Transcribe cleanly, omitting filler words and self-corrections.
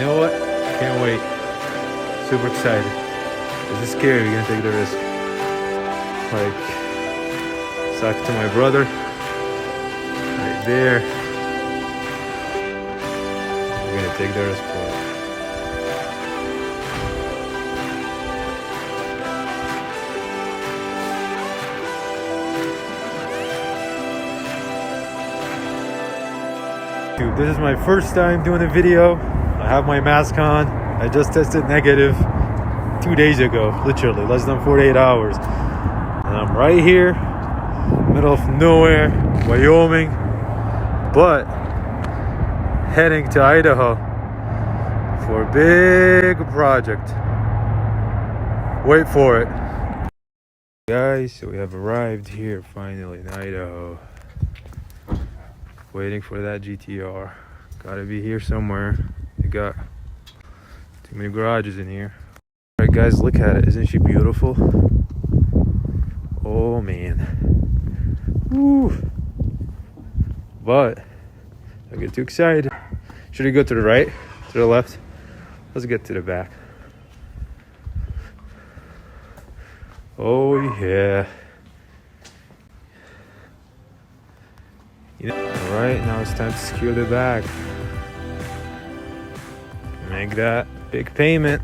You know what? Can't wait. Super excited. This is scary. We're gonna take the risk. Like, talking to my brother. Right there. We're gonna take the risk for it. Dude, this is my first time doing a video. I have my mask on. I just tested negative 2 days ago, literally less than 48 hours. And I'm right here, middle of nowhere, Wyoming, but heading to Idaho for a big project. Wait for it. Guys, so we have arrived here finally in Idaho. Waiting for that GTR. Gotta be here somewhere. They got too many garages in here. Alright guys, look at it. Isn't she beautiful? Oh man. Woo. But I get too excited. Should we go to the right? To the left? Let's get to the back. Oh yeah. You know, alright, now it's time to secure the bag. Make that big payment.